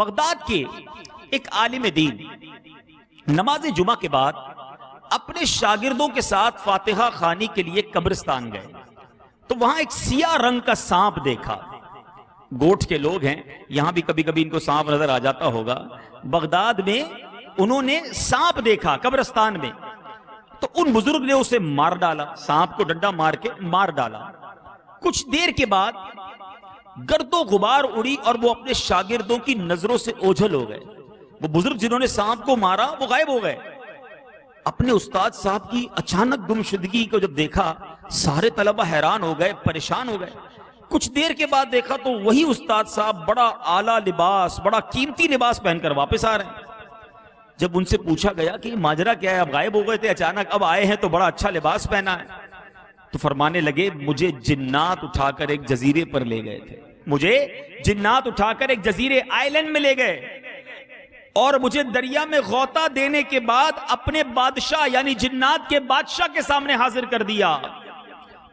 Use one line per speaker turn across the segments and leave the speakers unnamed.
Baghdad کے ایک عالم دین نماز جمعہ کے بعد اپنے شاگردوں کے ساتھ فاتحہ خوانی کے لیے قبرستان گئے تو وہاں ایک سیاہ رنگ کا سانپ دیکھا. گوٹھ کے لوگ ہیں, یہاں بھی کبھی کبھی ان کو سانپ نظر آ جاتا ہوگا. بغداد میں انہوں نے سانپ دیکھا قبرستان میں, تو ان بزرگ نے اسے مار ڈالا, سانپ کو ڈنڈا مار کے مار ڈالا. کچھ دیر کے بعد گرد و غبار اڑی اور وہ اپنے شاگردوں کی نظروں سے اوجھل ہو گئے. وہ بزرگ جنہوں نے سانپ کو مارا وہ غائب ہو گئے. اپنے استاد صاحب کی اچانک گمشدگی کو جب دیکھا سارے طلبہ حیران ہو گئے, پریشان ہو گئے. کچھ دیر کے بعد دیکھا تو وہی استاد صاحب بڑا اعلیٰ لباس, بڑا قیمتی لباس پہن کر واپس آ رہے ہیں. جب ان سے پوچھا گیا کہ ماجرا کیا ہے, اب غائب ہو گئے تھے اچانک, اب آئے ہیں تو بڑا اچھا لباس پہنا ہے, تو فرمانے لگے مجھے جنات اٹھا کر ایک جزیرے پر لے گئے تھے. مجھے جنات اٹھا کر ایک جزیرے آئی لینڈ میں لے گئے اور مجھے دریا میں غوطہ دینے کے بعد اپنے بادشاہ یعنی جنات کے بادشاہ کے سامنے حاضر کر دیا.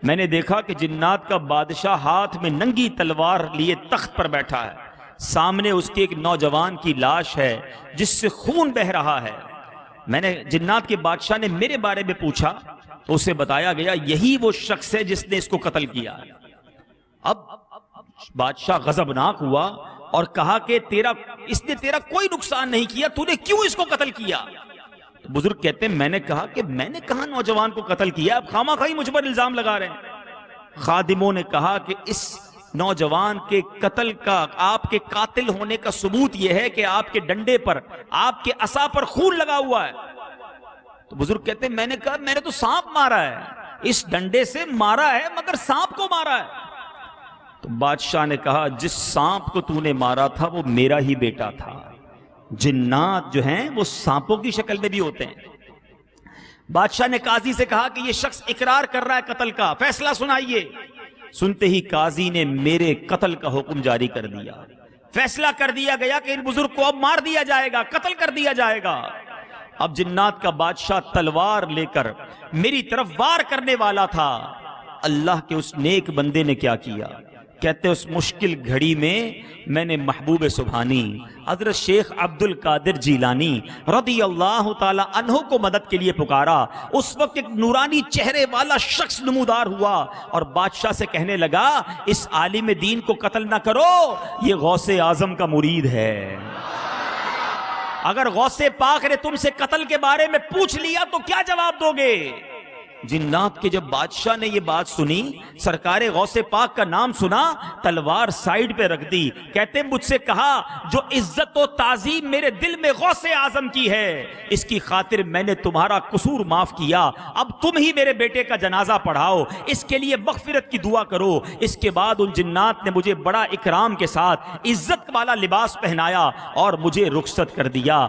میں نے دیکھا کہ جنات کا بادشاہ ہاتھ میں ننگی تلوار لیے تخت پر بیٹھا ہے, سامنے اس کے ایک نوجوان کی لاش ہے جس سے خون بہ رہا ہے. میں نے جنات کے بادشاہ نے میرے بارے میں پوچھا تو اسے بتایا گیا یہی وہ شخص ہے جس نے اس کو قتل کیا. اب بادشاہ غضبناک ہوا اور کہا کہ اس نے تیرا کوئی نقصان نہیں کیا, تو نے کیوں اس کو قتل کیا؟ بزرگ کہتے ہیں میں نے کہا کہ میں نے کہاں نوجوان کو قتل کیا, اب خامہ خواہی مجھ پر الزام لگا رہے ہیں. خادموں نے کہا کہ اس نوجوان کے قتل کا, آپ کے قاتل ہونے کا ثبوت یہ ہے کہ آپ کے ڈنڈے پر, آپ کے عصا پر خون لگا ہوا ہے. تو بزرگ کہتے ہیں میں نے کہا میں نے تو سانپ مارا ہے, اس ڈنڈے سے مارا ہے مگر سانپ کو مارا ہے. تو بادشاہ نے کہا جس سانپ کو تو نے مارا تھا وہ میرا ہی بیٹا تھا. جنات جو ہیں وہ سانپوں کی شکل میں بھی ہوتے ہیں. بادشاہ نے قاضی سے کہا کہ یہ شخص اقرار کر رہا ہے قتل کا, فیصلہ سنائیے. سنتے ہی قاضی نے میرے قتل کا حکم جاری کر دیا. فیصلہ کر دیا گیا کہ ان بزرگ کو اب مار دیا جائے گا, قتل کر دیا جائے گا. اب جنات کا بادشاہ تلوار لے کر میری طرف وار کرنے والا تھا. اللہ کے اس نیک بندے نے کیا کیا, کہتے اس مشکل گھڑی میں نے محبوب سبحانی حضرت شیخ عبد القادر جیلانی رضی اللہ تعالی عنہ کو مدد کے لیے پکارا. اس وقت ایک نورانی چہرے والا شخص نمودار ہوا اور بادشاہ سے کہنے لگا اس عالم دین کو قتل نہ کرو, یہ غوث اعظم کا مرید ہے. اگر غوث پاک نے تم سے قتل کے بارے میں پوچھ لیا تو کیا جواب دو گے؟ جنات کے جب بادشاہ نے یہ بات سنی, سرکار غوث پاک کا نام سنا, تلوار سائیڈ پہ رکھ دی. کہتے مجھ سے کہا جو عزت و تعظیم میرے دل میں غوث اعظم کی ہے اس کی خاطر میں نے تمہارا قصور معاف کیا, اب تم ہی میرے بیٹے کا جنازہ پڑھاؤ, اس کے لیے مغفرت کی دعا کرو. اس کے بعد ان جنات نے مجھے بڑا اکرام کے ساتھ عزت والا لباس پہنایا اور مجھے رخصت کر دیا.